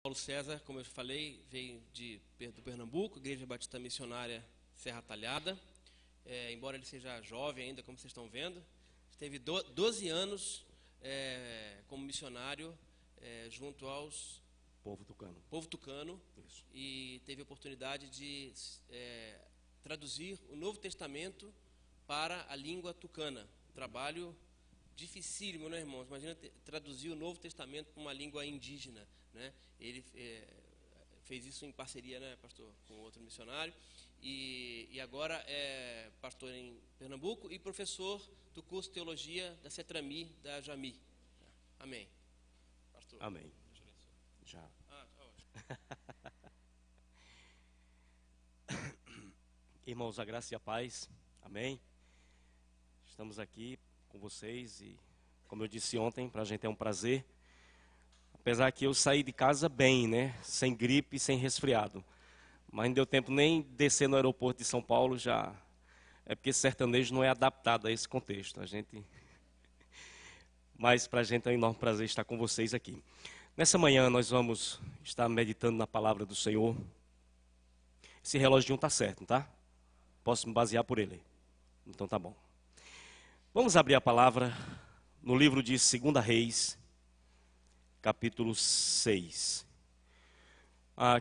Paulo César, como eu falei, veio do Pernambuco, Igreja Batista Missionária Serra Talhada. Embora ele seja jovem ainda, como vocês estão vendo, teve 12 anos como missionário junto aos povo tucano. Isso. E teve a oportunidade de traduzir o Novo Testamento para a língua tucana. Trabalho dificílimo, né, irmãos? Imagina traduzir o Novo Testamento para uma língua indígena, né? Ele fez isso em parceria, né, pastor, com outro missionário, e agora é pastor em Pernambuco e professor do curso de teologia da CETRAMI, da JAMI. Amém. Pastor. Amém. Já. Irmãos, a graça e a paz. Amém. Estamos aqui com vocês e, como eu disse ontem, para a gente é um prazer. Apesar que eu saí de casa bem, né? Sem gripe, sem resfriado. Mas não deu tempo nem descer no aeroporto de São Paulo, já. É porque sertanejo não é adaptado a esse contexto. Mas para a gente é um enorme prazer estar com vocês aqui. Nessa manhã nós vamos estar meditando na palavra do Senhor. Esse reloginho está certo, tá? Posso me basear por ele. Então tá bom. Vamos abrir a palavra no livro de 2 Reis, capítulo 6.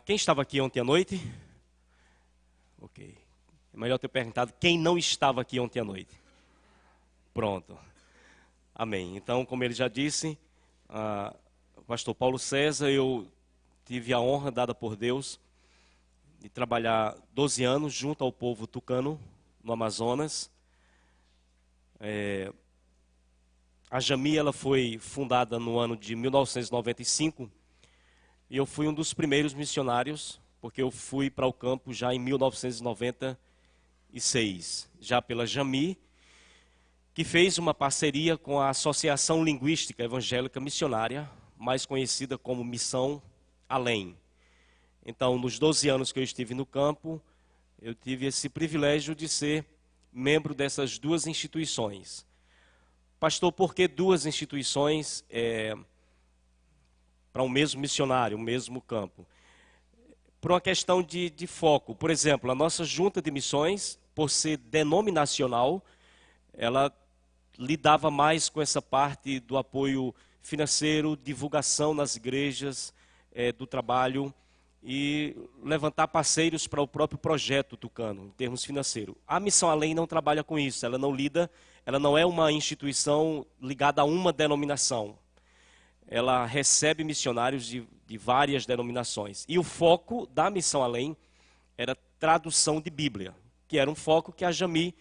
Quem estava aqui ontem à noite? Ok. É melhor ter perguntado quem não estava aqui ontem à noite. Pronto. Amém. Então, como ele já disse, o pastor Paulo César, eu tive a honra dada por Deus de trabalhar 12 anos junto ao povo tucano, no Amazonas. A JAMI ela foi fundada no ano de 1995 e eu fui um dos primeiros missionários, porque eu fui para o campo já em 1996, já pela JAMI, que fez uma parceria com a Associação Linguística Evangélica Missionária, mais conhecida como Missão Além. Então, nos 12 anos que eu estive no campo, eu tive esse privilégio de ser membro dessas duas instituições. Pastor, por que duas instituições para um mesmo missionário, um mesmo campo? Por uma questão de foco. Por exemplo, a nossa junta de missões, por ser denominacional, ela lidava mais com essa parte do apoio financeiro, divulgação nas igrejas, do trabalho e levantar parceiros para o próprio projeto tucano, em termos financeiros. A Missão Além não trabalha com isso, ela não é uma instituição ligada a uma denominação. Ela recebe missionários de várias denominações. E o foco da Missão Além era tradução de Bíblia, que era um foco que a JAMI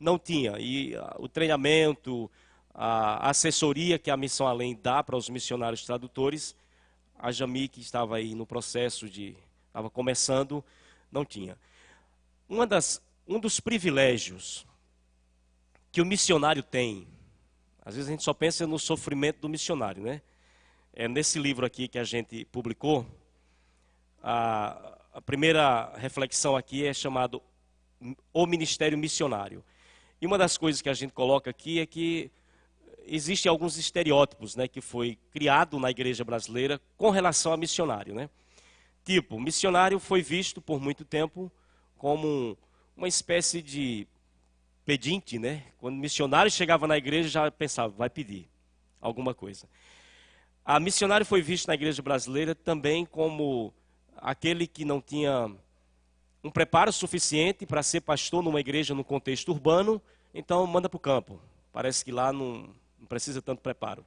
não tinha. E o treinamento, a assessoria que a Missão Além dá para os missionários tradutores, a JAMI, que estava aí no processo estava começando, não tinha. Um dos privilégios que o missionário tem, às vezes a gente só pensa no sofrimento do missionário, né? Nesse livro aqui que a gente publicou, a primeira reflexão aqui é chamado O Ministério Missionário. E uma das coisas que a gente coloca aqui é que existem alguns estereótipos, né, que foi criado na igreja brasileira com relação a missionário, né? Tipo, missionário foi visto por muito tempo como uma espécie de pedinte, né? Quando o missionário chegava na igreja, já pensava, vai pedir alguma coisa. A missionário foi visto na igreja brasileira também como aquele que não tinha um preparo suficiente para ser pastor numa igreja no contexto urbano, então manda para o campo. Parece que lá não precisa tanto preparo.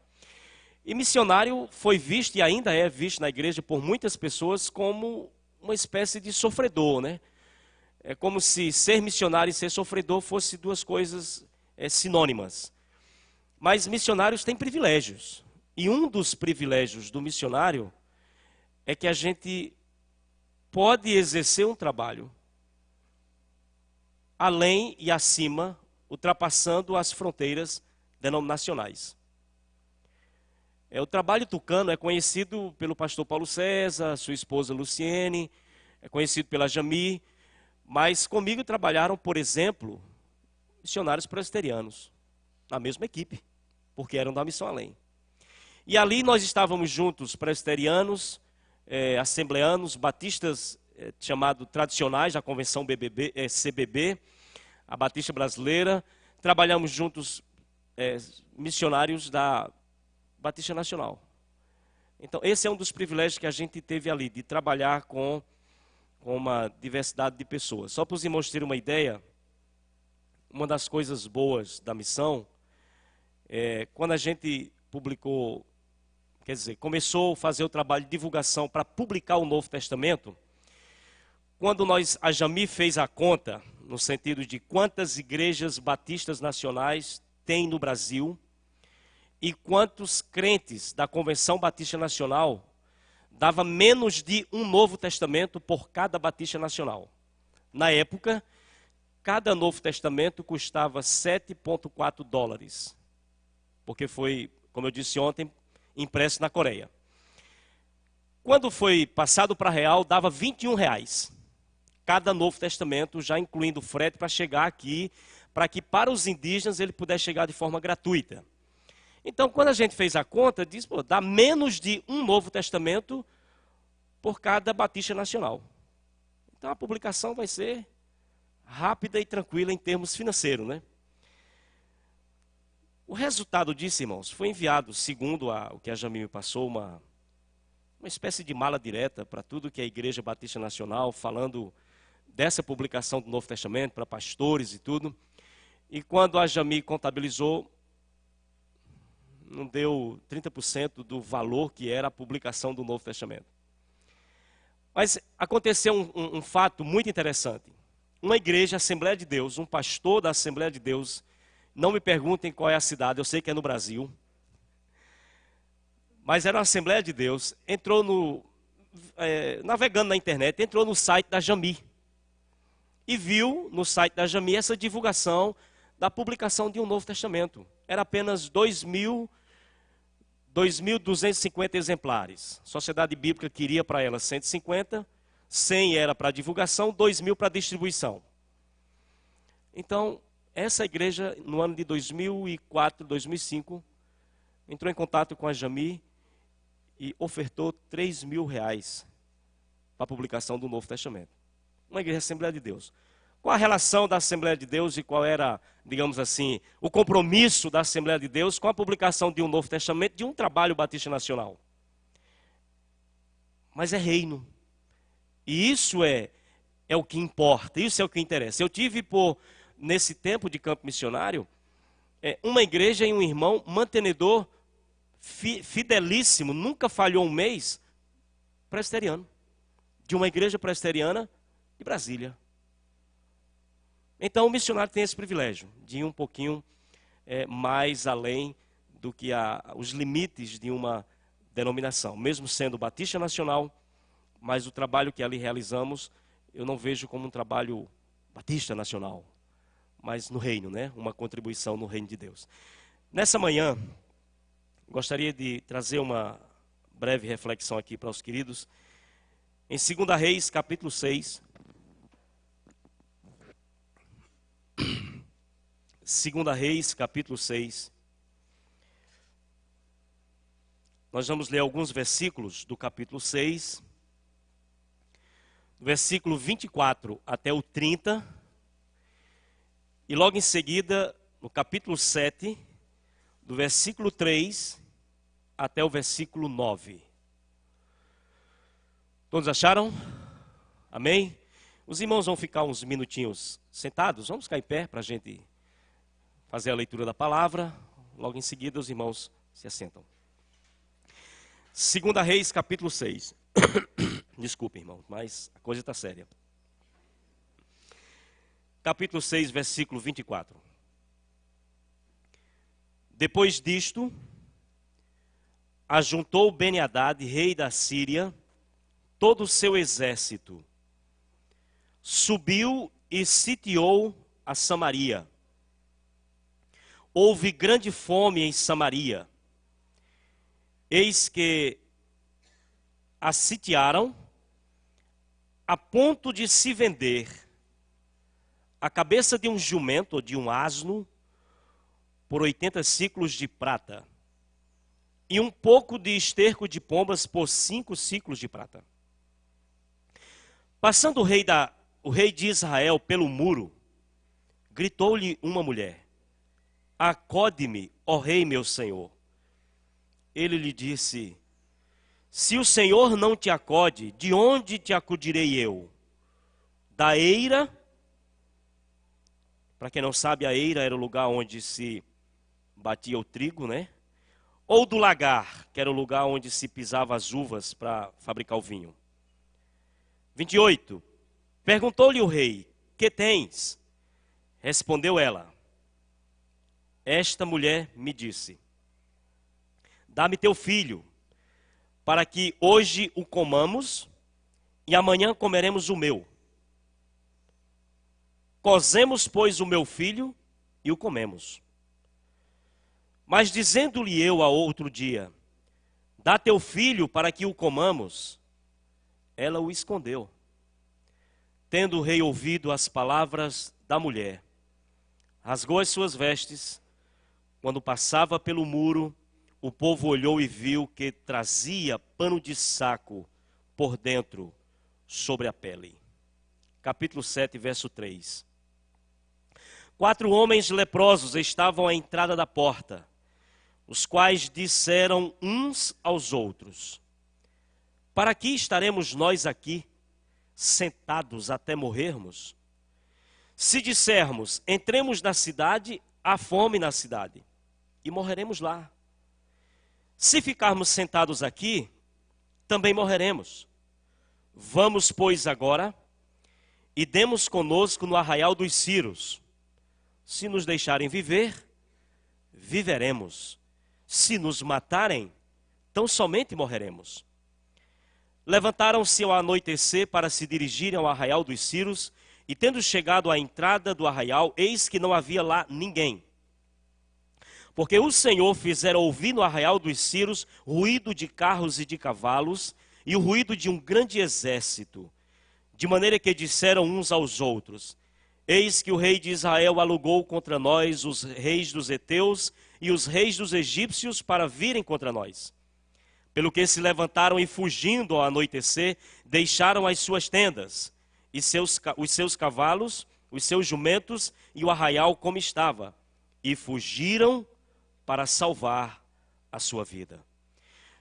E missionário foi visto e ainda é visto na igreja por muitas pessoas como uma espécie de sofredor, né? É como se ser missionário e ser sofredor fossem duas coisas sinônimas. Mas missionários têm privilégios. E um dos privilégios do missionário é que a gente pode exercer um trabalho além e acima, ultrapassando as fronteiras denominacionais. O trabalho tucano é conhecido pelo pastor Paulo César, sua esposa Luciene, é conhecido pela JAMI, mas comigo trabalharam, por exemplo, missionários presbiterianos, na mesma equipe, porque eram da Missão Além. E ali nós estávamos juntos, presbiterianos, assembleanos, batistas chamados tradicionais, da convenção CBB, a Batista Brasileira. Trabalhamos juntos, missionários da Batista Nacional. Então, esse é um dos privilégios que a gente teve ali, de trabalhar com uma diversidade de pessoas. Só para os irmãos terem uma ideia, uma das coisas boas da missão, quando a gente publicou, quer dizer, começou a fazer o trabalho de divulgação para publicar o Novo Testamento, quando a Jami fez a conta, no sentido de quantas igrejas batistas nacionais tem no Brasil, e quantos crentes da Convenção Batista Nacional, dava menos de um Novo Testamento por cada Batista Nacional. Na época, cada Novo Testamento custava $7,4, porque foi, como eu disse ontem, impresso na Coreia. Quando foi passado para real, dava R$21. Cada Novo Testamento, já incluindo o frete para chegar aqui, para que para os indígenas ele pudesse chegar de forma gratuita. Então, quando a gente fez a conta, diz, dá menos de um Novo Testamento por cada Batista Nacional. Então, a publicação vai ser rápida e tranquila em termos financeiros, né? O resultado disso, irmãos, foi enviado, segundo o que a Jami me passou, uma espécie de mala direta para tudo que é a Igreja Batista Nacional, falando dessa publicação do Novo Testamento, para pastores e tudo. E quando a Jami contabilizou, não deu 30% do valor que era a publicação do Novo Testamento. Mas aconteceu um fato muito interessante. Uma igreja, Assembleia de Deus, um pastor da Assembleia de Deus, não me perguntem qual é a cidade, eu sei que é no Brasil, mas era uma Assembleia de Deus, entrou navegando na internet, entrou no site da Jami e viu no site da Jami essa divulgação da publicação de um Novo Testamento. Era apenas 2.250 exemplares. A Sociedade Bíblica queria para ela 150, 100 era para divulgação, 2.000 para distribuição. Então, essa igreja, no ano de 2004, 2005, entrou em contato com a Jami e ofertou R$3.000 para a publicação do Novo Testamento. Uma igreja Assembleia de Deus. Qual a relação da Assembleia de Deus e qual era, digamos assim, o compromisso da Assembleia de Deus com a publicação de um Novo Testamento, de um trabalho batista nacional? Mas é reino. E isso é o que importa, isso é o que interessa. Eu tive, nesse tempo de campo missionário, uma igreja e um irmão mantenedor fidelíssimo, nunca falhou um mês, presbiteriano, de uma igreja presbiteriana de Brasília. Então o missionário tem esse privilégio de ir um pouquinho mais além do que os limites de uma denominação. Mesmo sendo Batista Nacional, mas o trabalho que ali realizamos, eu não vejo como um trabalho Batista Nacional, mas no reino, né? Uma contribuição no reino de Deus. Nessa manhã, gostaria de trazer uma breve reflexão aqui para os queridos. Em 2 Reis, capítulo 6. 2 Reis, capítulo 6. Nós vamos ler alguns versículos do capítulo 6. Do versículo 24 até o 30. E logo em seguida, no capítulo 7, do versículo 3 até o versículo 9. Todos acharam? Amém? Os irmãos vão ficar uns minutinhos sentados. Vamos ficar em pé para a gente fazer a leitura da palavra. Logo em seguida, os irmãos se assentam. 2 Reis, capítulo 6. Desculpe, irmão, mas a coisa está séria. Capítulo 6, versículo 24. Depois disto, ajuntou Ben-Hadad, rei da Síria, todo o seu exército. Subiu e sitiou a Samaria. Houve grande fome em Samaria. Eis que a sitiaram a ponto de se vender a cabeça de um jumento ou de um asno por 80 siclos de prata e um pouco de esterco de pombas por 5 siclos de prata. Passando o rei de Israel pelo muro, gritou-lhe uma mulher: acode-me, ó rei meu senhor. Ele lhe disse: se o Senhor não te acode, de onde te acudirei eu? Da eira? Para quem não sabe, a eira era o lugar onde se batia o trigo, né? Ou do lagar, que era o lugar onde se pisava as uvas para fabricar o vinho. 28. Perguntou-lhe o rei: que tens? Respondeu ela: esta mulher me disse: dá-me teu filho, para que hoje o comamos e amanhã comeremos o meu. Cozemos, pois, o meu filho e o comemos. Mas dizendo-lhe eu a outro dia: dá teu filho para que o comamos, ela o escondeu. Tendo o rei ouvido as palavras da mulher, rasgou as suas vestes. Quando passava pelo muro, o povo olhou e viu que trazia pano de saco por dentro, sobre a pele. Capítulo 7, verso 3. 4 homens leprosos estavam à entrada da porta, os quais disseram uns aos outros: para que estaremos nós aqui, sentados até morrermos? Se dissermos, entremos na cidade, há fome na cidade, e morreremos lá. Se ficarmos sentados aqui, também morreremos. Vamos, pois, agora, e demos conosco no arraial dos Círios. Se nos deixarem viver, viveremos. Se nos matarem, tão somente morreremos. Levantaram-se ao anoitecer para se dirigirem ao arraial dos Círios, e tendo chegado à entrada do arraial, eis que não havia lá ninguém. Porque o Senhor fizera ouvir no arraial dos Círios ruído de carros e de cavalos, e o ruído de um grande exército, de maneira que disseram uns aos outros: eis que o rei de Israel alugou contra nós os reis dos heteus e os reis dos egípcios para virem contra nós. Pelo que se levantaram e, fugindo ao anoitecer, deixaram as suas tendas, e os seus cavalos, os seus jumentos e o arraial como estava, e fugiram para salvar a sua vida.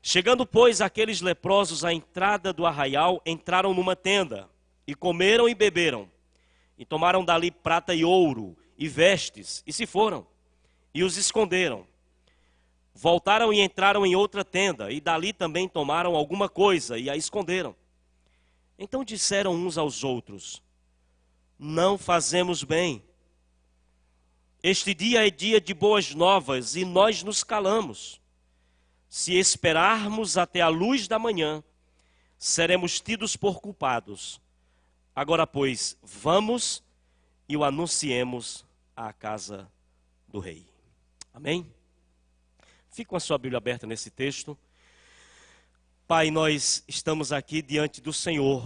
Chegando, pois, aqueles leprosos à entrada do arraial, entraram numa tenda, e comeram e beberam, e tomaram dali prata e ouro, e vestes, e se foram, e os esconderam. Voltaram e entraram em outra tenda, e dali também tomaram alguma coisa, e a esconderam. Então disseram uns aos outros: não fazemos bem. Este dia é dia de boas novas, e nós nos calamos. Se esperarmos até a luz da manhã, seremos tidos por culpados. Agora, pois, vamos e o anunciemos à casa do rei. Amém? Fique com a sua Bíblia aberta nesse texto. Pai, nós estamos aqui diante do Senhor.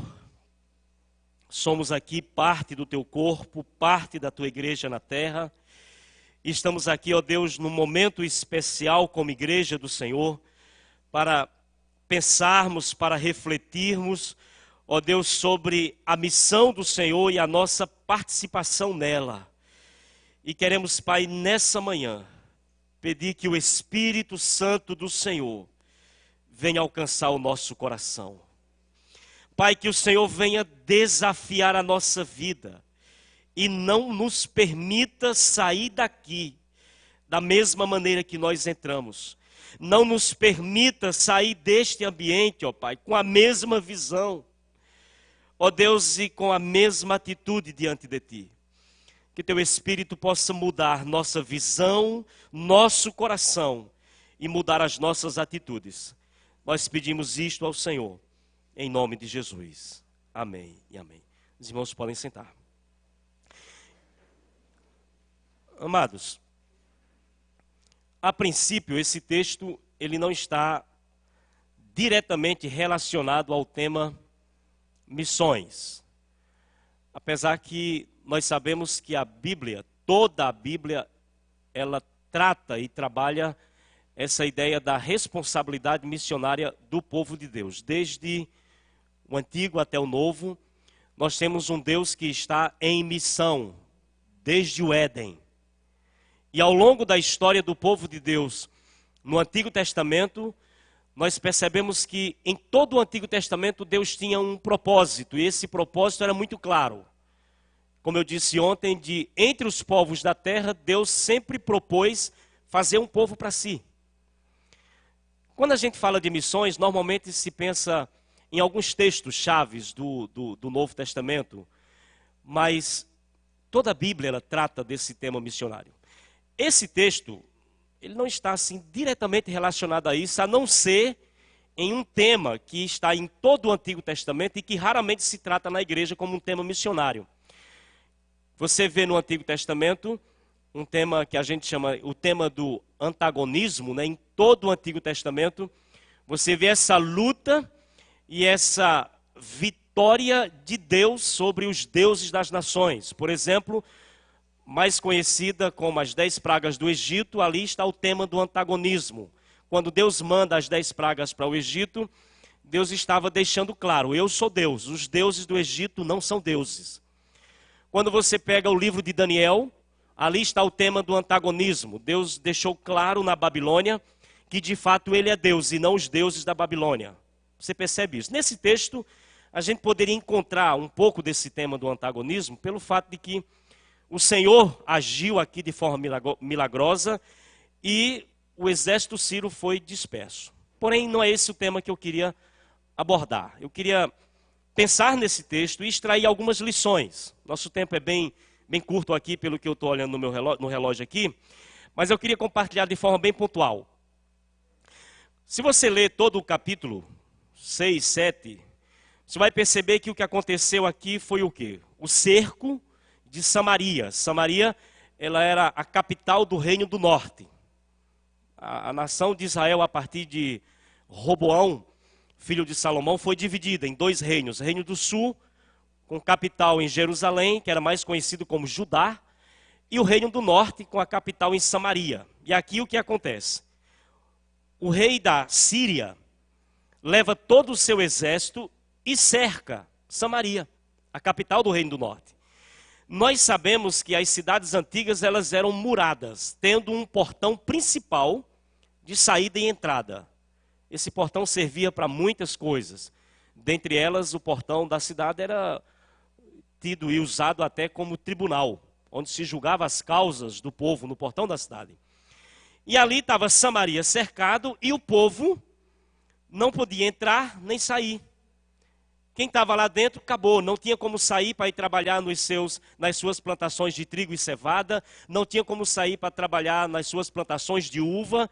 Somos aqui parte do teu corpo, parte da tua igreja na terra. Estamos aqui, ó Deus, num momento especial como igreja do Senhor, para pensarmos, para refletirmos, ó Deus, sobre a missão do Senhor e a nossa participação nela. E queremos, Pai, nessa manhã, pedir que o Espírito Santo do Senhor venha alcançar o nosso coração. Pai, que o Senhor venha desafiar a nossa vida e não nos permita sair daqui da mesma maneira que nós entramos. Não nos permita sair deste ambiente, ó Pai, com a mesma visão, ó Deus, e com a mesma atitude diante de Ti. Que Teu Espírito possa mudar nossa visão, nosso coração e mudar as nossas atitudes. Nós pedimos isto ao Senhor, em nome de Jesus. Amém e amém. Os irmãos podem sentar. Amados, a princípio esse texto ele não está diretamente relacionado ao tema missões. Apesar que nós sabemos que a Bíblia, toda a Bíblia, ela trata e trabalha essa ideia da responsabilidade missionária do povo de Deus. Desde o Antigo até o Novo, nós temos um Deus que está em missão, desde o Éden. E ao longo da história do povo de Deus, no Antigo Testamento, nós percebemos que em todo o Antigo Testamento Deus tinha um propósito, e esse propósito era muito claro. Como eu disse ontem, entre os povos da terra, Deus sempre propôs fazer um povo para si. Quando a gente fala de missões, normalmente se pensa em alguns textos chaves do Novo Testamento, mas toda a Bíblia ela trata desse tema missionário. Esse texto, ele não está assim diretamente relacionado a isso, a não ser em um tema que está em todo o Antigo Testamento e que raramente se trata na igreja como um tema missionário. Você vê no Antigo Testamento um tema que a gente chama o tema do antagonismo, né? Em todo o Antigo Testamento, você vê essa luta e essa vitória de Deus sobre os deuses das nações. Por exemplo, mais conhecida como as 10 pragas do Egito, ali está o tema do antagonismo. Quando Deus manda as 10 pragas para o Egito, Deus estava deixando claro, eu sou Deus, os deuses do Egito não são deuses. Quando você pega o livro de Daniel, ali está o tema do antagonismo. Deus deixou claro na Babilônia que de fato ele é Deus e não os deuses da Babilônia. Você percebe isso? Nesse texto, a gente poderia encontrar um pouco desse tema do antagonismo pelo fato de que o Senhor agiu aqui de forma milagrosa e o exército sírio foi disperso. Porém, não é esse o tema que eu queria abordar. Eu queria pensar nesse texto e extrair algumas lições. Nosso tempo é bem curto aqui, pelo que eu estou olhando no relógio aqui, mas eu queria compartilhar de forma bem pontual. Se você ler todo o capítulo 6, 7, você vai perceber que o que aconteceu aqui foi o quê? O cerco de Samaria. Samaria, ela era a capital do Reino do Norte. A nação de Israel, a partir de Roboão, filho de Salomão, foi dividida em 2 reinos. O Reino do Sul, com capital em Jerusalém, que era mais conhecido como Judá, e o Reino do Norte, com a capital em Samaria. E aqui o que acontece? O rei da Síria leva todo o seu exército e cerca Samaria, a capital do Reino do Norte. Nós sabemos que as cidades antigas elas eram muradas, tendo um portão principal de saída e entrada. Esse portão servia para muitas coisas. Dentre elas, o portão da cidade era tido e usado até como tribunal, onde se julgava as causas do povo no portão da cidade. E ali estava Samaria cercado e o povo não podia entrar nem sair. Quem estava lá dentro acabou, não tinha como sair para ir trabalhar nas suas plantações de trigo e cevada, não tinha como sair para trabalhar nas suas plantações de uva,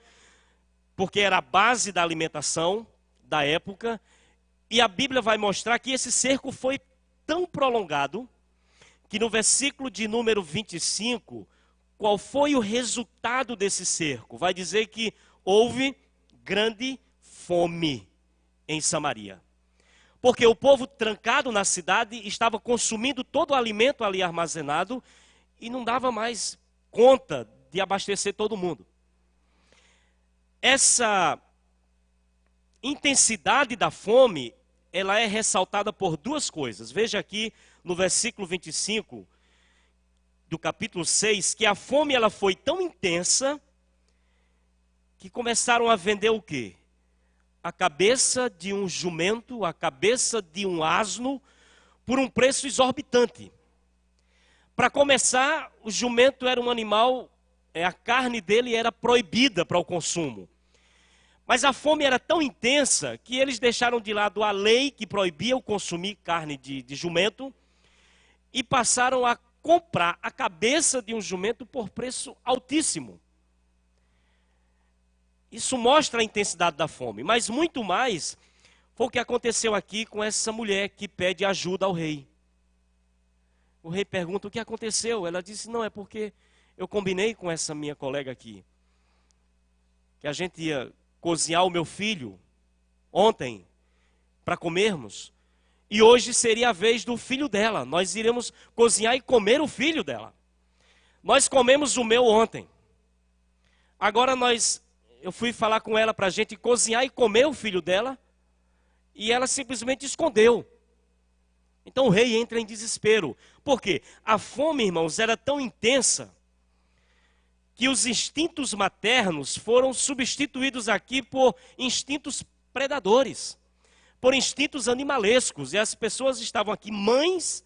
porque era a base da alimentação da época. E a Bíblia vai mostrar que esse cerco foi tão prolongado, que no versículo de número 25, qual foi o resultado desse cerco? Vai dizer que houve grande fome em Samaria. Porque o povo trancado na cidade estava consumindo todo o alimento ali armazenado e não dava mais conta de abastecer todo mundo. Essa intensidade da fome, ela é ressaltada por 2 coisas. Veja aqui no versículo 25 do capítulo 6, que a fome ela foi tão intensa que começaram a vender o quê? A cabeça de um jumento, a cabeça de um asno, por um preço exorbitante. Para começar, o jumento era um animal, a carne dele era proibida para o consumo. Mas a fome era tão intensa que eles deixaram de lado a lei que proibia o consumir carne de jumento e passaram a comprar a cabeça de um jumento por preço altíssimo. Isso mostra a intensidade da fome, mas muito mais foi o que aconteceu aqui com essa mulher que pede ajuda ao rei. O rei pergunta o que aconteceu. Ela disse, não, é porque eu combinei com essa minha colega aqui, que a gente ia cozinhar o meu filho ontem para comermos, e hoje seria a vez do filho dela. Nós iremos cozinhar e comer o filho dela. Nós comemos o meu ontem. Agora eu fui falar com ela para a gente cozinhar e comer o filho dela, e ela simplesmente escondeu. Então o rei entra em desespero. Por quê? A fome, irmãos, era tão intensa que os instintos maternos foram substituídos aqui por instintos predadores, por instintos animalescos. E as pessoas estavam aqui, mães,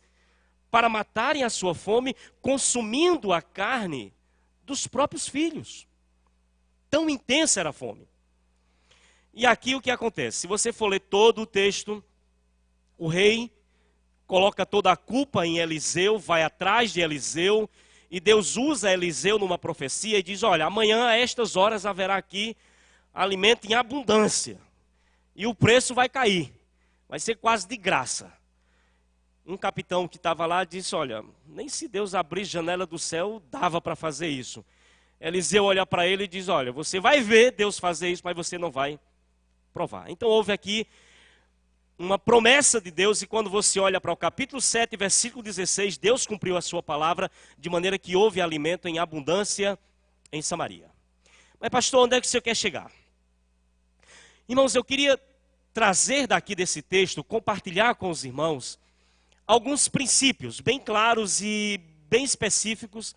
para matarem a sua fome, consumindo a carne dos próprios filhos. Tão intensa era a fome. E aqui o que acontece? Se você for ler todo o texto, o rei coloca toda a culpa em Eliseu, vai atrás de Eliseu, e Deus usa Eliseu numa profecia e diz, olha, amanhã a estas horas haverá aqui alimento em abundância, e o preço vai cair, vai ser quase de graça. Um capitão que estava lá disse, olha, nem se Deus abrir janela do céu, dava para fazer isso. Eliseu olha para ele e diz, olha, você vai ver Deus fazer isso, mas você não vai provar. Então houve aqui uma promessa de Deus, e quando você olha para o capítulo 7, versículo 16, Deus cumpriu a sua palavra, de maneira que houve alimento em abundância em Samaria. Mas pastor, onde é que o senhor quer chegar? Irmãos, eu queria trazer daqui desse texto, compartilhar com os irmãos, alguns princípios bem claros e bem específicos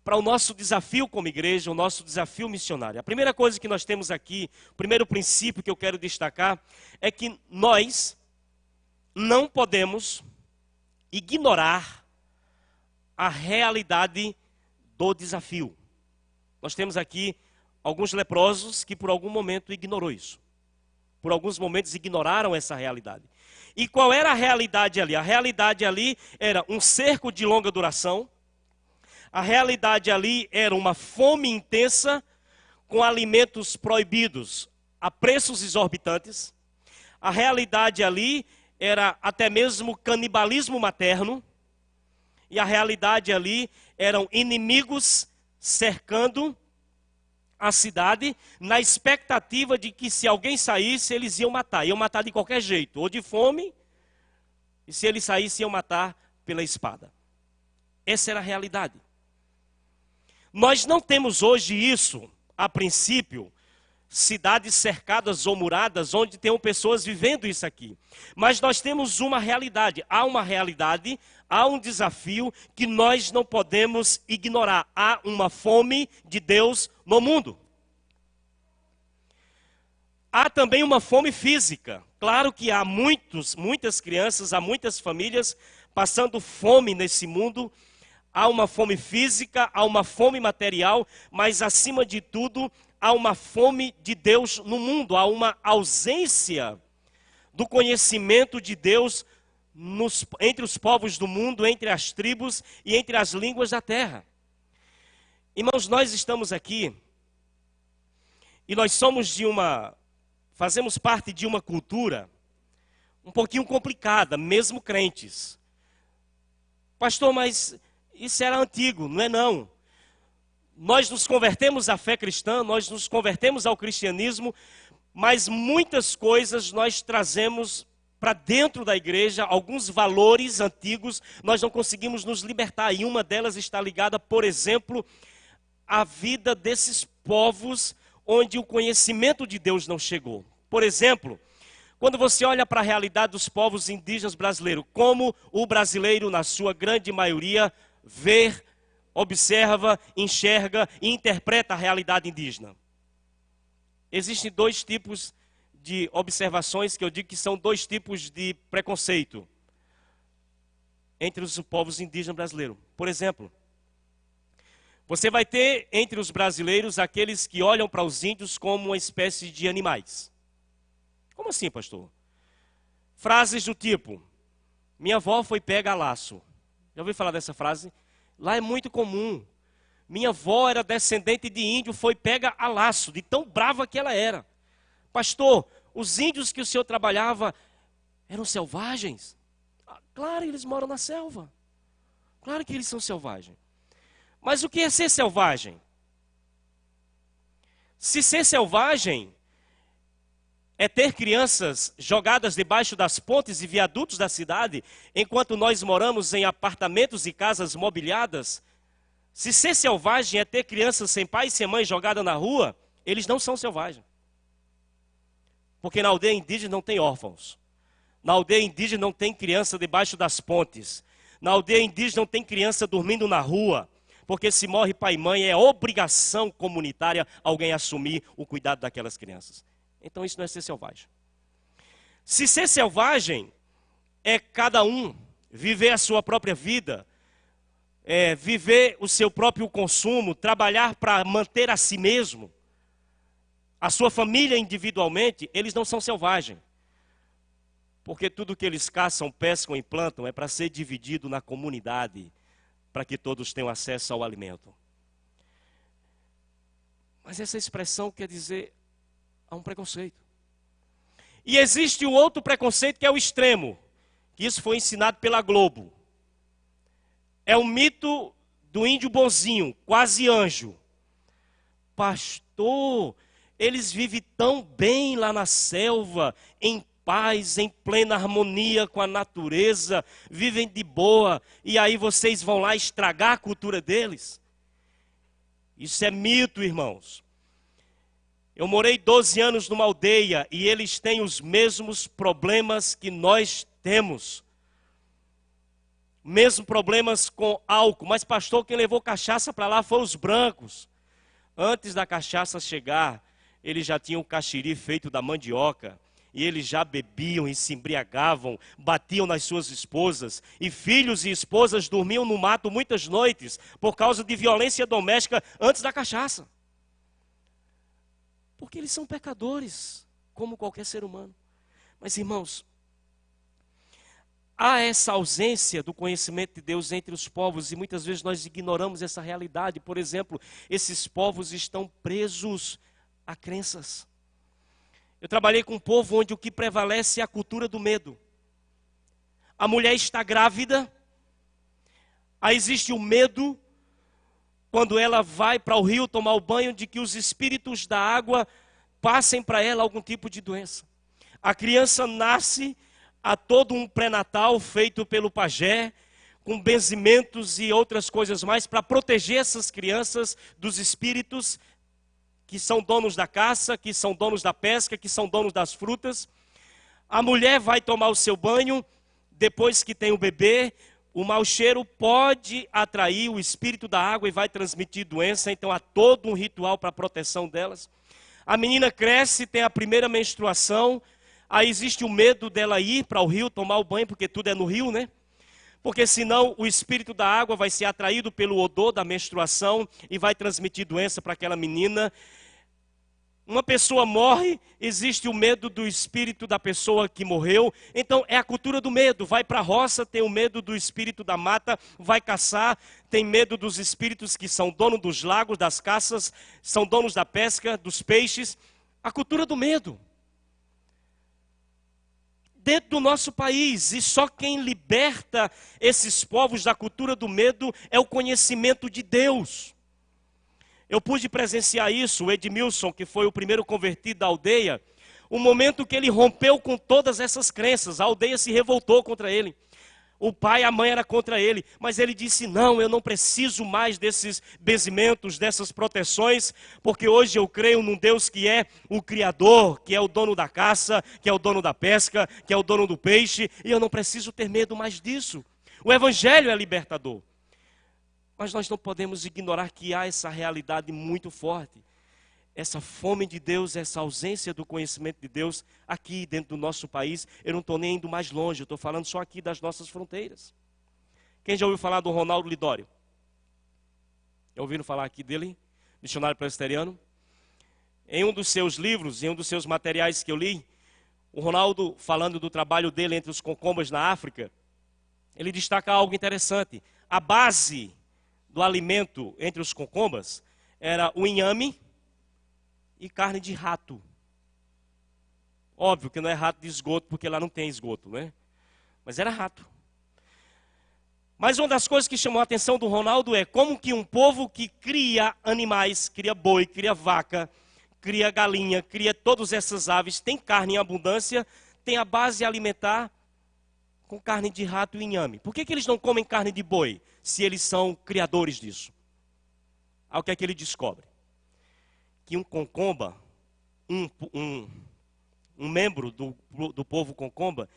para o nosso desafio como igreja, o nosso desafio missionário. A primeira coisa que nós temos aqui, o primeiro princípio que eu quero destacar, é que nós não podemos ignorar a realidade do desafio. Nós temos aqui alguns leprosos que por algum momento ignorou isso. Por alguns momentos ignoraram essa realidade. E qual era a realidade ali? A realidade ali era um cerco de longa duração. A realidade ali era uma fome intensa com alimentos proibidos a preços exorbitantes. A realidade ali era até mesmo canibalismo materno. E a realidade ali eram inimigos cercando a cidade na expectativa de que se alguém saísse, eles iam matar. Iam matar de qualquer jeito, ou de fome, e se ele saísse, iam matar pela espada. Essa era a realidade. Nós não temos hoje isso, a princípio, cidades cercadas ou muradas, onde tenham pessoas vivendo isso aqui. Mas nós temos uma realidade, há um desafio que nós não podemos ignorar. Há uma fome de Deus no mundo. Há também uma fome física. Claro que há muitas crianças, há muitas famílias passando fome nesse mundo. Há uma fome física, há uma fome material, mas acima de tudo, há uma fome de Deus no mundo. Há uma ausência do conhecimento de Deus entre os povos do mundo, entre as tribos e entre as línguas da terra. Irmãos, nós estamos aqui e nós fazemos parte de uma cultura um pouquinho complicada, mesmo crentes. Pastor, mas isso era antigo, não é não. Nós nos convertemos à fé cristã, nós nos convertemos ao cristianismo, mas muitas coisas nós trazemos para dentro da igreja, alguns valores antigos, nós não conseguimos nos libertar. E uma delas está ligada, por exemplo, à vida desses povos onde o conhecimento de Deus não chegou. Por exemplo, quando você olha para a realidade dos povos indígenas brasileiros, como o brasileiro, na sua grande maioria, vê, observa, enxerga e interpreta a realidade indígena. Existem dois tipos de observações que eu digo que são dois tipos de preconceito entre os povos indígenas brasileiros. Por exemplo, você vai ter entre os brasileiros aqueles que olham para os índios como uma espécie de animais. Como assim, pastor? Frases do tipo, minha avó foi pega a laço. Já ouviu falar dessa frase? Lá é muito comum. Minha avó era descendente de índio, foi pega a laço, de tão brava que ela era. Pastor, os índios que o senhor trabalhava eram selvagens? Claro, eles moram na selva. Claro que eles são selvagens. Mas o que é ser selvagem? Se ser selvagem é ter crianças jogadas debaixo das pontes e viadutos da cidade, enquanto nós moramos em apartamentos e casas mobiliadas, se ser selvagem é ter crianças sem pai e sem mãe jogadas na rua, eles não são selvagens. Porque na aldeia indígena não tem órfãos. Na aldeia indígena não tem criança debaixo das pontes. Na aldeia indígena não tem criança dormindo na rua. Porque se morre pai e mãe, é obrigação comunitária alguém assumir o cuidado daquelas crianças. Então isso não é ser selvagem. Se ser selvagem é cada um viver a sua própria vida, viver o seu próprio consumo, trabalhar para manter a si mesmo, a sua família individualmente, eles não são selvagens. Porque tudo que eles caçam, pescam e plantam é para ser dividido na comunidade, para que todos tenham acesso ao alimento. Mas essa expressão quer dizer, há um preconceito. E existe um outro preconceito que é o extremo, que isso foi ensinado pela Globo. É o mito do índio bonzinho, quase anjo. Pastor, eles vivem tão bem lá na selva, em paz, em plena harmonia com a natureza, vivem de boa, e aí vocês vão lá estragar a cultura deles? Isso é mito, irmãos. Eu morei 12 anos numa aldeia e eles têm os mesmos problemas que nós temos. Mesmo problemas com álcool. Mas pastor, quem levou cachaça para lá foram os brancos. Antes da cachaça chegar, eles já tinham o caxiri feito da mandioca. E eles já bebiam e se embriagavam, batiam nas suas esposas. E filhos e esposas dormiam no mato muitas noites por causa de violência doméstica antes da cachaça. Porque eles são pecadores, como qualquer ser humano. Mas, irmãos, há essa ausência do conhecimento de Deus entre os povos e muitas vezes nós ignoramos essa realidade. Por exemplo, esses povos estão presos a crenças. Eu trabalhei com um povo onde o que prevalece é a cultura do medo. A mulher está grávida, aí existe o medo, quando ela vai para o rio tomar o banho, de que os espíritos da água passem para ela algum tipo de doença. A criança nasce, há todo um pré-natal feito pelo pajé, com benzimentos e outras coisas mais, para proteger essas crianças dos espíritos que são donos da caça, que são donos da pesca, que são donos das frutas. A mulher vai tomar o seu banho, depois que tem o bebê, o mau cheiro pode atrair o espírito da água e vai transmitir doença, então há todo um ritual para a proteção delas. A menina cresce, tem a primeira menstruação, aí existe o medo dela ir para o rio tomar o banho, porque tudo é no rio, né? Porque senão o espírito da água vai ser atraído pelo odor da menstruação e vai transmitir doença para aquela menina. Uma pessoa morre, existe o medo do espírito da pessoa que morreu. Então é a cultura do medo. Vai para a roça, tem o medo do espírito da mata, vai caçar, tem medo dos espíritos que são donos dos lagos, das caças, são donos da pesca, dos peixes. A cultura do medo. Dentro do nosso país, e só quem liberta esses povos da cultura do medo é o conhecimento de Deus. Eu pude presenciar isso, o Edmilson, que foi o primeiro convertido da aldeia, o momento que ele rompeu com todas essas crenças, a aldeia se revoltou contra ele. O pai e a mãe eram contra ele, mas ele disse, não, eu não preciso mais desses benzimentos, dessas proteções, porque hoje eu creio num Deus que é o Criador, que é o dono da caça, que é o dono da pesca, que é o dono do peixe, e eu não preciso ter medo mais disso. O Evangelho é libertador. Mas nós não podemos ignorar que há essa realidade muito forte. Essa fome de Deus, essa ausência do conhecimento de Deus aqui dentro do nosso país. Eu não estou nem indo mais longe, eu estou falando só aqui das nossas fronteiras. Quem já ouviu falar do Ronaldo Lidório? Já ouviram falar aqui dele? Missionário presbiteriano? Em um dos seus livros, em um dos seus materiais que eu li, o Ronaldo, falando do trabalho dele entre os concombas na África, ele destaca algo interessante. A base do alimento entre os concombas era o inhame e carne de rato. Óbvio que não é rato de esgoto, porque lá não tem esgoto, né? Mas era rato. Mas uma das coisas que chamou a atenção do Ronaldo é como que um povo que cria animais, cria boi, cria vaca, cria galinha, cria todas essas aves, tem carne em abundância, tem a base alimentar com carne de rato e inhame. Por que eles não comem carne de boi, se eles são criadores disso? Aí o que é que ele descobre? que um concomba, um membro do povo concomba,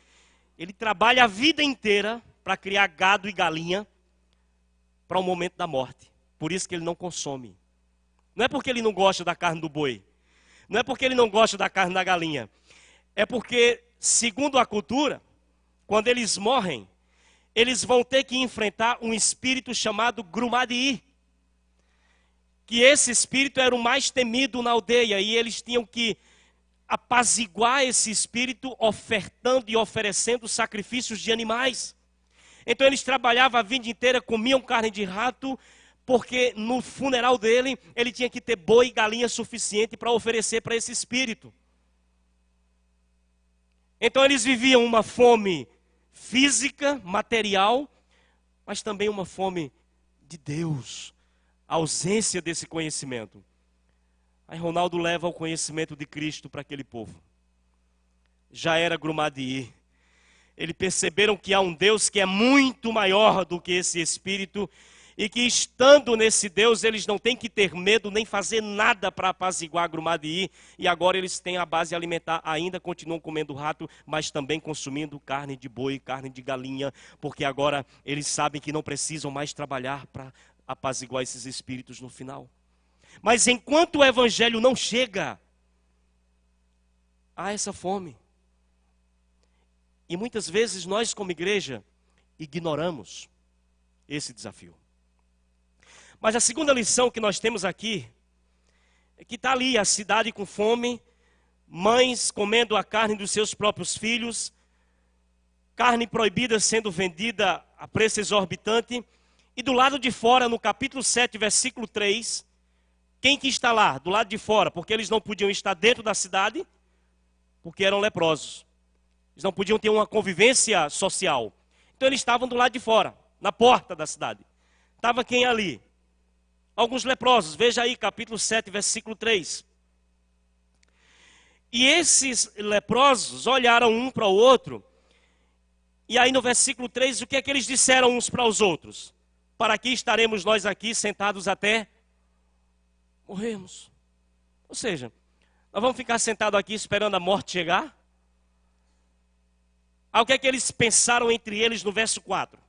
ele trabalha a vida inteira para criar gado e galinha para o momento da morte. Por isso que ele não consome. Não é porque ele não gosta da carne do boi. Não é porque ele não gosta da carne da galinha. É porque, segundo a cultura, quando eles morrem, eles vão ter que enfrentar um espírito chamado Grumadi. Que esse espírito era o mais temido na aldeia. E eles tinham que apaziguar esse espírito ofertando e oferecendo sacrifícios de animais. Então eles trabalhavam a vida inteira, comiam carne de rato, porque no funeral dele, ele tinha que ter boi e galinha suficiente para oferecer para esse espírito. Então eles viviam uma fome física, material, mas também uma fome de Deus, a ausência desse conhecimento. Aí Ronaldo leva o conhecimento de Cristo para aquele povo. Já era Grumadi. Eles perceberam que há um Deus que é muito maior do que esse espírito e que estando nesse Deus eles não têm que ter medo nem fazer nada para apaziguar Grumadi. E agora eles têm a base alimentar, ainda continuam comendo rato, mas também consumindo carne de boi, carne de galinha, porque agora eles sabem que não precisam mais trabalhar para apaziguar esses espíritos no final. Mas enquanto o evangelho não chega, há essa fome. E muitas vezes nós, como igreja, ignoramos esse desafio. Mas a segunda lição que nós temos aqui é que está ali a cidade com fome, mães comendo a carne dos seus próprios filhos, carne proibida sendo vendida a preço exorbitante, e do lado de fora, no capítulo 7, versículo 3, quem que está lá? Do lado de fora, porque eles não podiam estar dentro da cidade, porque eram leprosos. Eles não podiam ter uma convivência social. Então eles estavam do lado de fora, na porta da cidade. Estava quem ali? Alguns leprosos. Veja aí, capítulo 7, versículo 3. E esses leprosos olharam um para o outro. E aí no versículo 3, o que é que eles disseram uns para os outros? Para que estaremos nós aqui sentados até morrermos? Ou seja, nós vamos ficar sentados aqui esperando a morte chegar? Aí o que é que eles pensaram entre eles no verso 4?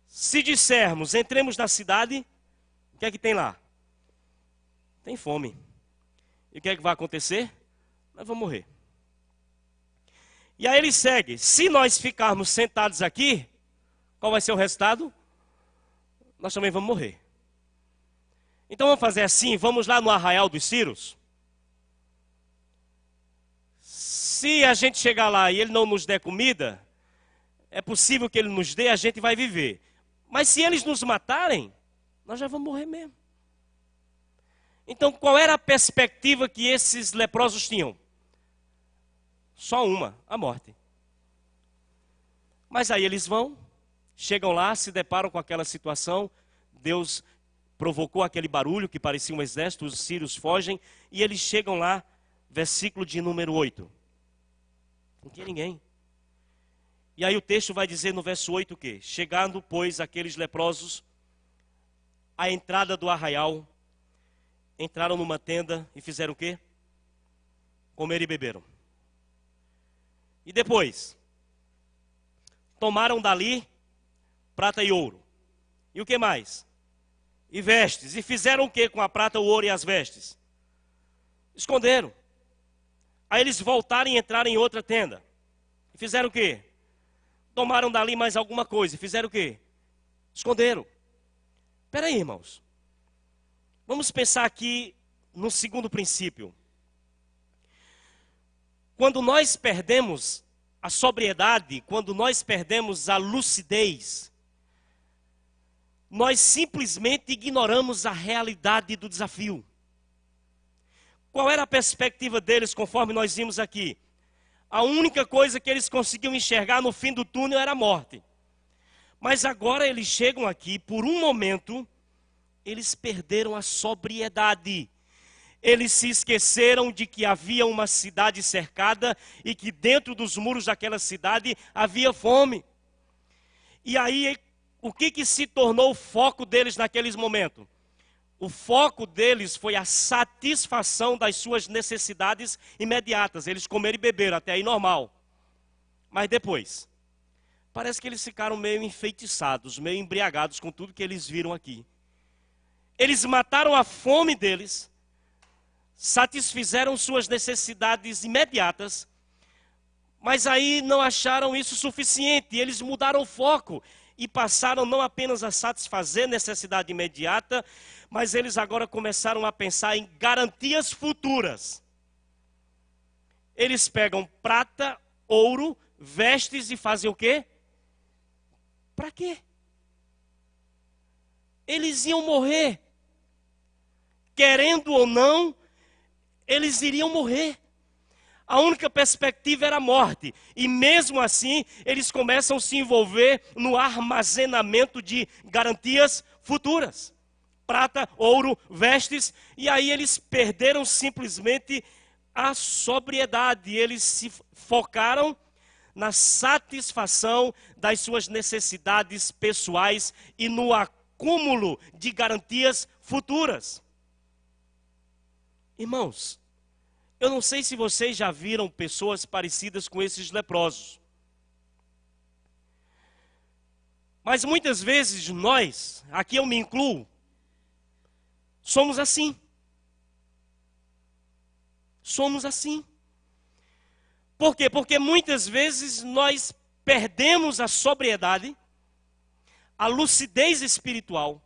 Se dissermos, entremos na cidade, o que é que tem lá? Tem fome. E o que é que vai acontecer? Nós vamos morrer. E aí ele segue, se nós ficarmos sentados aqui, qual vai ser o resultado? Nós também vamos morrer. Então vamos fazer assim, vamos lá no Arraial dos Círios. Se a gente chegar lá e ele não nos der comida, é possível que ele nos dê, a gente vai viver. Mas se eles nos matarem, nós já vamos morrer mesmo. Então qual era a perspectiva que esses leprosos tinham? Só uma, a morte. Mas aí eles vão, chegam lá, se deparam com aquela situação, Deus provocou aquele barulho que parecia um exército, os sírios fogem, e eles chegam lá, versículo de número 8. Não tinha ninguém. E aí o texto vai dizer no verso 8 o quê? Chegando, pois, aqueles leprosos à entrada do arraial, entraram numa tenda e fizeram o quê? Comer e beberam. E depois, tomaram dali prata e ouro. E o que mais? E vestes. E fizeram o que com a prata, o ouro e as vestes? Esconderam. Aí eles voltaram e entraram em outra tenda. E fizeram o quê? Tomaram dali mais alguma coisa. E fizeram o quê? Esconderam. Espera aí, irmãos. Vamos pensar aqui no segundo princípio. Quando nós perdemos a sobriedade, quando nós perdemos a lucidez, nós simplesmente ignoramos a realidade do desafio. Qual era a perspectiva deles conforme nós vimos aqui? A única coisa que eles conseguiam enxergar no fim do túnel era a morte. Mas agora eles chegam aqui, por um momento, eles perderam a sobriedade. Eles se esqueceram de que havia uma cidade cercada e que dentro dos muros daquela cidade havia fome. E aí, o que se tornou o foco deles naqueles momentos? O foco deles foi a satisfação das suas necessidades imediatas. Eles comeram e beberam, até aí normal. Mas depois, parece que eles ficaram meio enfeitiçados, meio embriagados com tudo que eles viram aqui. Eles mataram a fome deles, satisfizeram suas necessidades imediatas, mas aí não acharam isso suficiente. Eles mudaram o foco e passaram não apenas a satisfazer necessidade imediata, mas eles agora começaram a pensar em garantias futuras. Eles pegam prata, ouro, vestes e fazem o quê? Para quê? Eles iam morrer. Querendo ou não, eles iriam morrer. A única perspectiva era a morte. E mesmo assim, eles começam a se envolver no armazenamento de garantias futuras. Prata, ouro, vestes. E aí eles perderam simplesmente a sobriedade. Eles se focaram na satisfação das suas necessidades pessoais e no acúmulo de garantias futuras. Irmãos, eu não sei se vocês já viram pessoas parecidas com esses leprosos. Mas muitas vezes nós, aqui eu me incluo, somos assim. Somos assim. Por quê? Porque muitas vezes nós perdemos a sobriedade, a lucidez espiritual,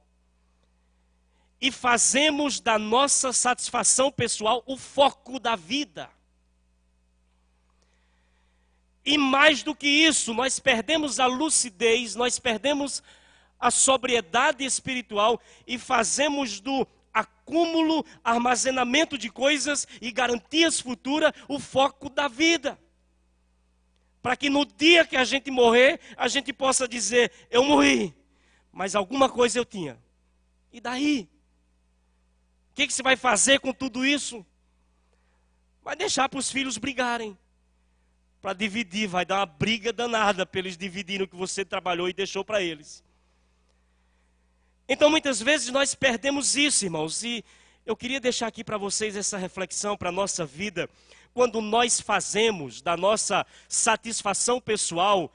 e fazemos da nossa satisfação pessoal o foco da vida. E mais do que isso, nós perdemos a lucidez, nós perdemos a sobriedade espiritual e fazemos do acúmulo, armazenamento de coisas e garantias futuras o foco da vida. Para que no dia que a gente morrer, a gente possa dizer, eu morri, mas alguma coisa eu tinha. E daí? O que você vai fazer com tudo isso? Vai deixar para os filhos brigarem. Para dividir, vai dar uma briga danada para eles dividirem o que você trabalhou e deixou para eles. Então muitas vezes nós perdemos isso, irmãos. E eu queria deixar aqui para vocês essa reflexão para a nossa vida. Quando nós fazemos da nossa satisfação pessoal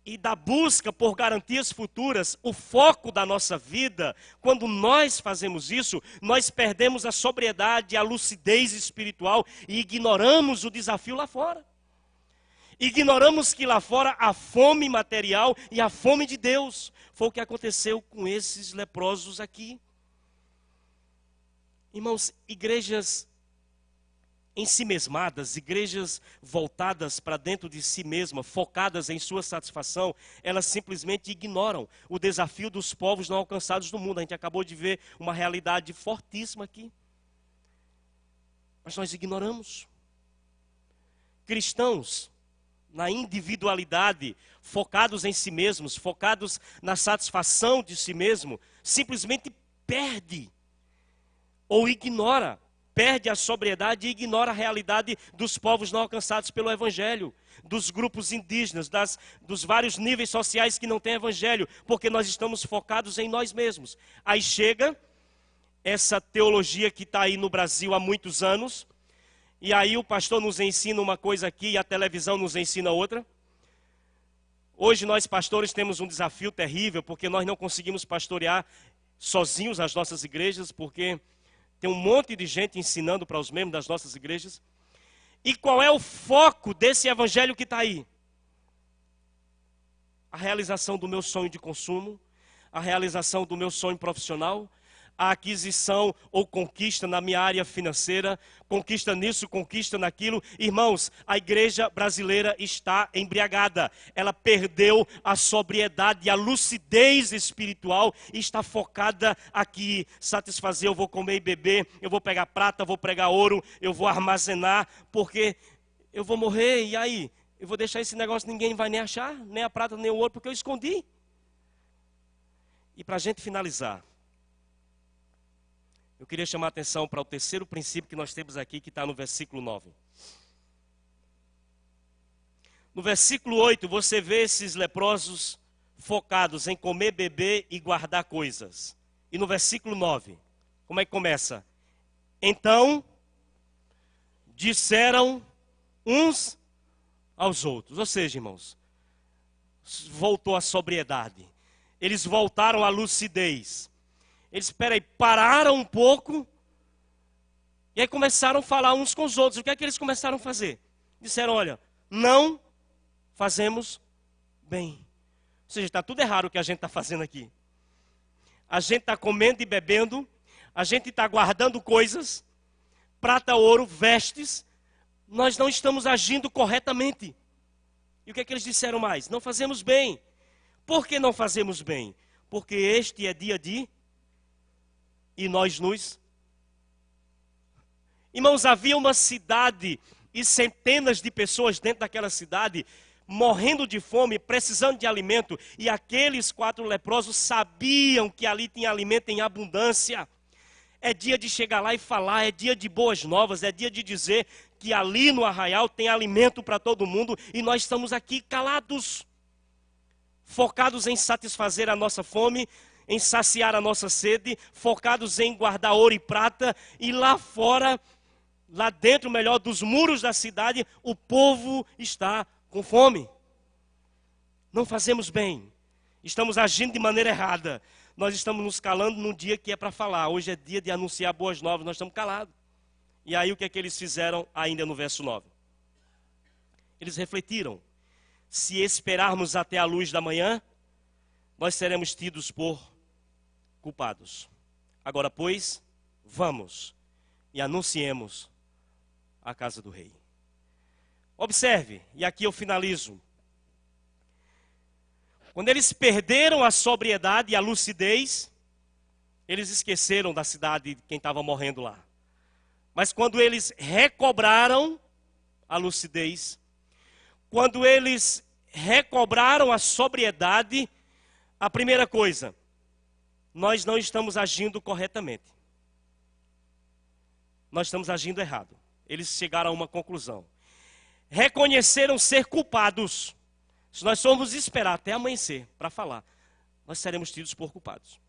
e da busca por garantias futuras, o foco da nossa vida, quando nós fazemos isso, nós perdemos a sobriedade, a lucidez espiritual e ignoramos o desafio lá fora. Ignoramos que lá fora há fome material e a fome de Deus. Foi o que aconteceu com esses leprosos aqui. Irmãos, igrejas ensimesmadas, igrejas voltadas para dentro de si mesma, focadas em sua satisfação, elas simplesmente ignoram o desafio dos povos não alcançados do mundo. A gente acabou de ver uma realidade fortíssima aqui. Mas nós ignoramos. Cristãos, na individualidade, focados em si mesmos, focados na satisfação de si mesmo, simplesmente perde ou ignora. Perde a sobriedade e ignora a realidade dos povos não alcançados pelo Evangelho, dos grupos indígenas, dos vários níveis sociais que não têm Evangelho, porque nós estamos focados em nós mesmos. Aí chega essa teologia que está aí no Brasil há muitos anos, e aí o pastor nos ensina uma coisa aqui e a televisão nos ensina outra. Hoje nós pastores temos um desafio terrível, porque nós não conseguimos pastorear sozinhos as nossas igrejas, porque tem um monte de gente ensinando para os membros das nossas igrejas. E qual é o foco desse evangelho que está aí? A realização do meu sonho de consumo, a realização do meu sonho profissional, a aquisição ou conquista na minha área financeira, conquista nisso, conquista naquilo. Irmãos, a igreja brasileira está embriagada. Ela perdeu a sobriedade e a lucidez espiritual e está focada aqui. Satisfazer, eu vou comer e beber, eu vou pegar prata, vou pegar ouro, eu vou armazenar, porque eu vou morrer e aí? Eu vou deixar esse negócio, ninguém vai nem achar, nem a prata, nem o ouro, porque eu escondi. E para a gente finalizar, eu queria chamar a atenção para o terceiro princípio que nós temos aqui, que está no versículo 9. No versículo 8, você vê esses leprosos focados em comer, beber e guardar coisas. E no versículo 9, Como é que começa? Então, disseram uns aos outros. Ou seja, irmãos, voltou a sobriedade. Eles voltaram à lucidez. Eles, pararam um pouco e aí começaram a falar uns com os outros. O que é que eles começaram a fazer? Disseram, olha, não fazemos bem. Ou seja, está tudo errado o que a gente está fazendo aqui. A gente está comendo e bebendo, a gente está guardando coisas, prata, ouro, vestes, nós não estamos agindo corretamente. E o que é que eles disseram mais? Não fazemos bem. Por que não fazemos bem? Porque este é dia de... E nós nos... Irmãos, havia uma cidade e centenas de pessoas dentro daquela cidade morrendo de fome, precisando de alimento. E aqueles 4 leprosos sabiam que ali tinha alimento em abundância. É dia de chegar lá e falar, é dia de boas novas, é dia de dizer que ali no arraial tem alimento para todo mundo e nós estamos aqui calados, focados em satisfazer a nossa fome, em saciar a nossa sede, focados em guardar ouro e prata, e lá fora, lá dentro, melhor, dos muros da cidade, o povo está com fome. Não fazemos bem, estamos agindo de maneira errada. Nós estamos nos calando num dia que é para falar. Hoje é dia de anunciar boas novas, nós estamos calados. E aí o que é que eles fizeram ainda no verso 9? Eles refletiram. Se esperarmos até a luz da manhã, nós seremos tidos por culpados. Agora, pois, vamos e anunciemos a casa do rei. Observe, e aqui eu finalizo. Quando eles perderam a sobriedade e a lucidez, eles esqueceram da cidade de quem estava morrendo lá. Mas quando eles recobraram a lucidez, quando eles recobraram a sobriedade, a primeira coisa, nós não estamos agindo corretamente. Nós estamos agindo errado. Eles chegaram a uma conclusão. Reconheceram ser culpados. Se nós formos esperar até amanhecer para falar, nós seremos tidos por culpados.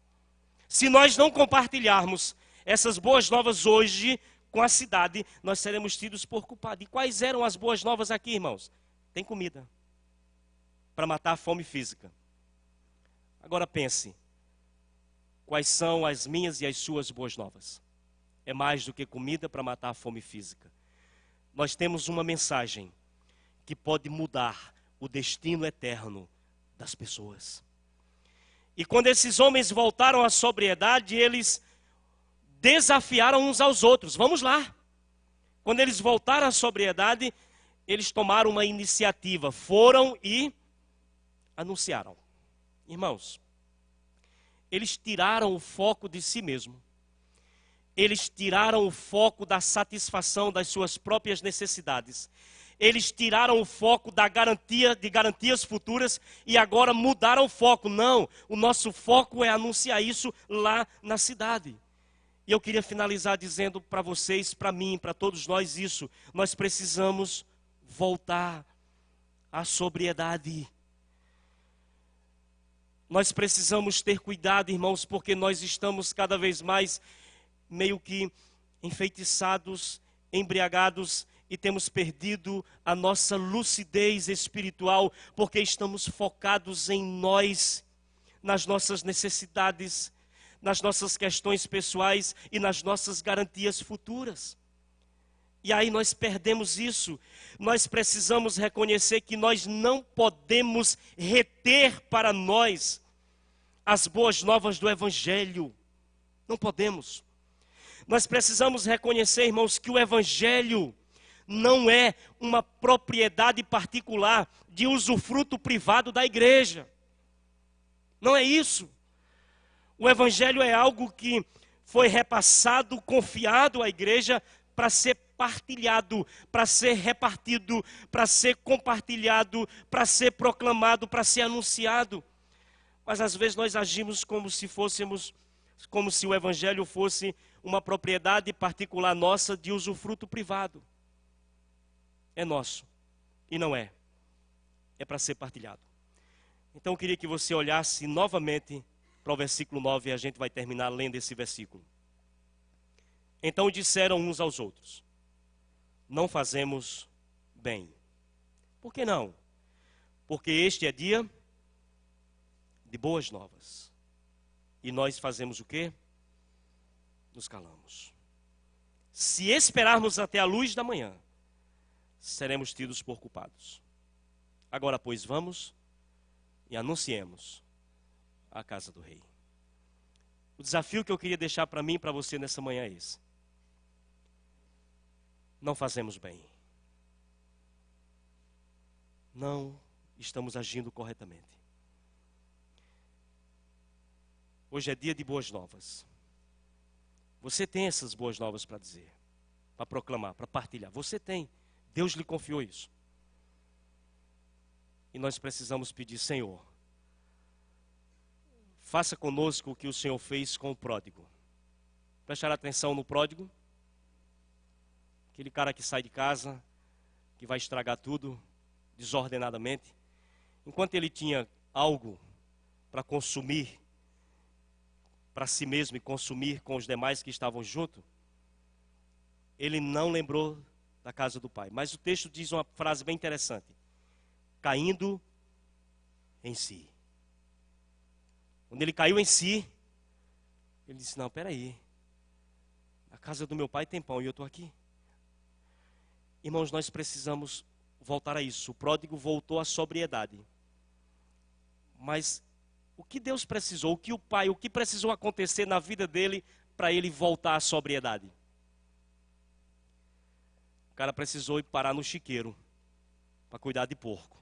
Se nós não compartilharmos essas boas novas hoje com a cidade, nós seremos tidos por culpados. E quais eram as boas novas aqui, irmãos? Tem comida para matar a fome física. Agora pense, quais são as minhas e as suas boas novas? É mais do que comida para matar a fome física. Nós temos uma mensagem que pode mudar o destino eterno das pessoas. E quando esses homens voltaram à sobriedade, eles desafiaram uns aos outros. Vamos lá. Quando eles voltaram à sobriedade, eles tomaram uma iniciativa. Foram e anunciaram. Irmãos, eles tiraram o foco de si mesmo. Eles tiraram o foco da satisfação das suas próprias necessidades. Eles tiraram o foco de garantias futuras e agora mudaram o foco. Não, o nosso foco é anunciar isso lá na cidade. E eu queria finalizar dizendo para vocês, para mim, para todos nós isso. Nós precisamos voltar à sobriedade. Nós precisamos ter cuidado, irmãos, porque nós estamos cada vez mais meio que enfeitiçados, embriagados e temos perdido a nossa lucidez espiritual porque estamos focados em nós, nas nossas necessidades, nas nossas questões pessoais e nas nossas garantias futuras. E aí nós perdemos isso. Nós precisamos reconhecer que nós não podemos reter para nós as boas novas do Evangelho. Não podemos. Nós precisamos reconhecer, irmãos, que o Evangelho não é uma propriedade particular de usufruto privado da igreja. Não é isso. O Evangelho é algo que foi repassado, confiado à igreja para ser partilhado, para ser repartido, para ser compartilhado, para ser proclamado, para ser anunciado. Mas às vezes nós agimos como se o Evangelho fosse uma propriedade particular nossa de usufruto privado. É nosso e não é. É para ser partilhado. Então eu queria que você olhasse novamente para o versículo 9 e a gente vai terminar lendo esse versículo. Então disseram uns aos outros: não fazemos bem. Por que não? Porque este é dia de boas novas. E nós fazemos o quê? Nos calamos. Se esperarmos até a luz da manhã, seremos tidos por culpados. Agora, pois, vamos e anunciemos a casa do rei. O desafio que eu queria deixar para mim e para você nessa manhã é esse. Não fazemos bem. Não estamos agindo corretamente. Hoje é dia de boas novas. Você tem essas boas novas para dizer, para proclamar, para partilhar. Você tem. Deus lhe confiou isso. E nós precisamos pedir: Senhor, faça conosco o que o Senhor fez com o pródigo. Prestar atenção no pródigo? Aquele cara que sai de casa, que vai estragar tudo desordenadamente. Enquanto ele tinha algo para consumir para si mesmo e consumir com os demais que estavam junto, ele não lembrou da casa do pai. Mas o texto diz uma frase bem interessante: caindo em si. Quando ele caiu em si, ele disse: não, peraí, a casa do meu pai tem pão e eu estou aqui. Irmãos, nós precisamos voltar a isso. O pródigo voltou à sobriedade. Mas o que Deus precisou, o que precisou acontecer na vida dele para ele voltar à sobriedade? O cara precisou ir parar no chiqueiro para cuidar de porco,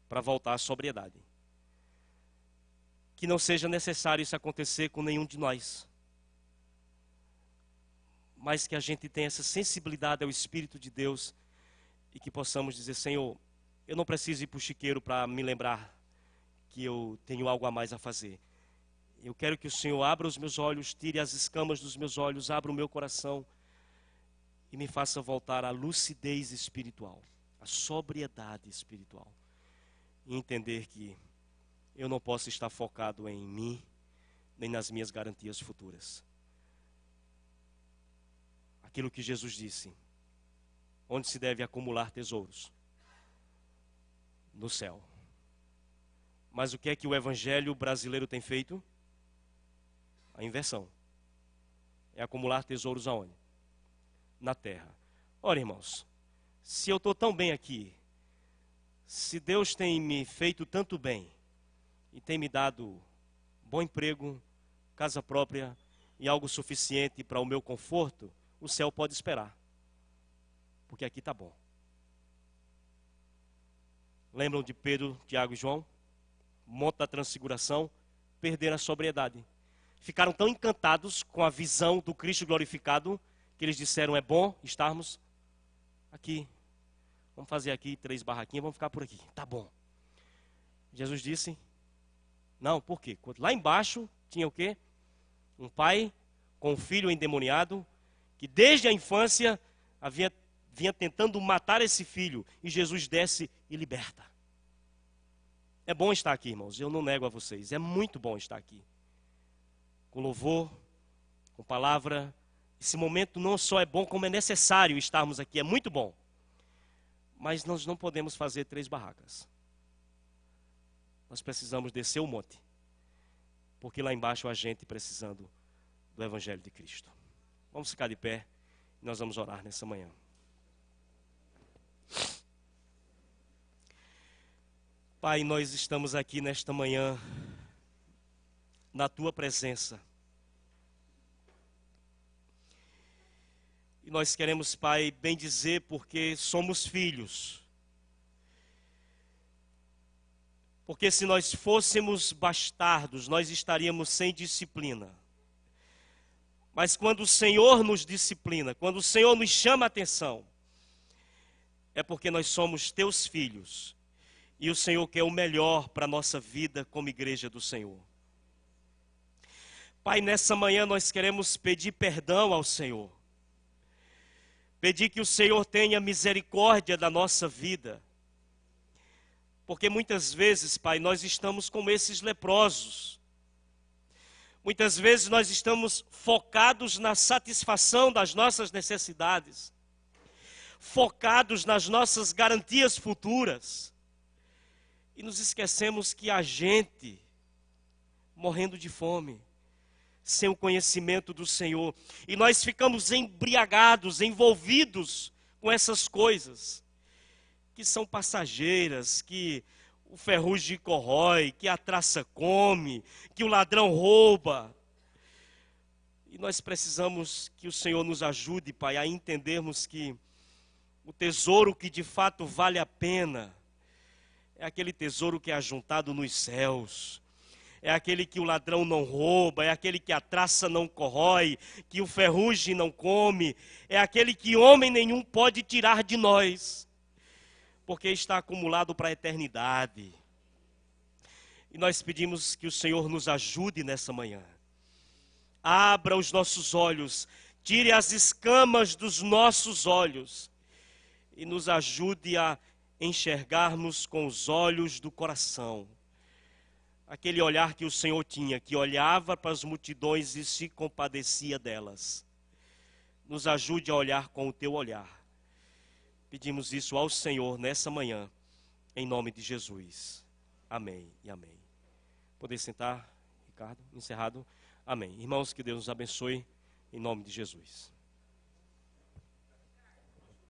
para voltar à sobriedade. Que não seja necessário isso acontecer com nenhum de nós, mas que a gente tenha essa sensibilidade ao Espírito de Deus e que possamos dizer: Senhor, eu não preciso ir para o chiqueiro para me lembrar que eu tenho algo a mais a fazer. Eu quero que o Senhor abra os meus olhos, tire as escamas dos meus olhos, abra o meu coração e me faça voltar à lucidez espiritual, à sobriedade espiritual. E entender que eu não posso estar focado em mim, nem nas minhas garantias futuras. Aquilo que Jesus disse: onde se deve acumular tesouros? No céu. Mas o que é que o evangelho brasileiro tem feito? A inversão. É acumular tesouros aonde? Na terra. Ora, irmãos, se eu estou tão bem aqui, se Deus tem me feito tanto bem e tem me dado bom emprego, casa própria e algo suficiente para o meu conforto, o céu pode esperar, porque aqui está bom. Lembram de Pedro, Tiago e João? Monte da Transfiguração, perderam a sobriedade. Ficaram tão encantados com a visão do Cristo glorificado que eles disseram: é bom estarmos aqui. Vamos fazer aqui 3 barraquinhas, vamos ficar por aqui. Tá bom. Jesus disse: não, por quê? Lá embaixo tinha o quê? Um pai com um filho endemoniado que desde a infância vinha tentando matar esse filho. E Jesus desce e liberta. É bom estar aqui, irmãos, eu não nego a vocês, é muito bom estar aqui. Com louvor, com palavra. Esse momento não só é bom, como é necessário estarmos aqui, é muito bom. Mas nós não podemos fazer 3 barracas. Nós precisamos descer o monte, porque lá embaixo há gente precisando do Evangelho de Cristo. Vamos ficar de pé e nós vamos orar nessa manhã. Pai, nós estamos aqui nesta manhã, na Tua presença. E nós queremos, Pai, bem dizer, porque somos filhos. Porque se nós fôssemos bastardos, nós estaríamos sem disciplina. Mas quando o Senhor nos disciplina, quando o Senhor nos chama a atenção, é porque nós somos Teus filhos. E o Senhor quer o melhor para a nossa vida como igreja do Senhor. Pai, nessa manhã nós queremos pedir perdão ao Senhor. Pedir que o Senhor tenha misericórdia da nossa vida. Porque muitas vezes, Pai, nós estamos como esses leprosos. Muitas vezes nós estamos focados na satisfação das nossas necessidades, focados nas nossas garantias futuras, e nos esquecemos que a gente, morrendo de fome, sem o conhecimento do Senhor, e nós ficamos embriagados, envolvidos com essas coisas, que são passageiras, que o ferrugem corrói, que a traça come, que o ladrão rouba. E nós precisamos que o Senhor nos ajude, Pai, a entendermos que o tesouro que de fato vale a pena é aquele tesouro que é ajuntado nos céus. É aquele que o ladrão não rouba, é aquele que a traça não corrói, que o ferrugem não come, é aquele que homem nenhum pode tirar de nós, porque está acumulado para a eternidade. E nós pedimos que o Senhor nos ajude nessa manhã. Abra os nossos olhos, tire as escamas dos nossos olhos e nos ajude a enxergarmos com os olhos do coração. Aquele olhar que o Senhor tinha, que olhava para as multidões e se compadecia delas. Nos ajude a olhar com o teu olhar. Pedimos isso ao Senhor nessa manhã, em nome de Jesus. Amém e amém. Poder sentar, Ricardo? Encerrado. Amém. Irmãos, que Deus nos abençoe, em nome de Jesus.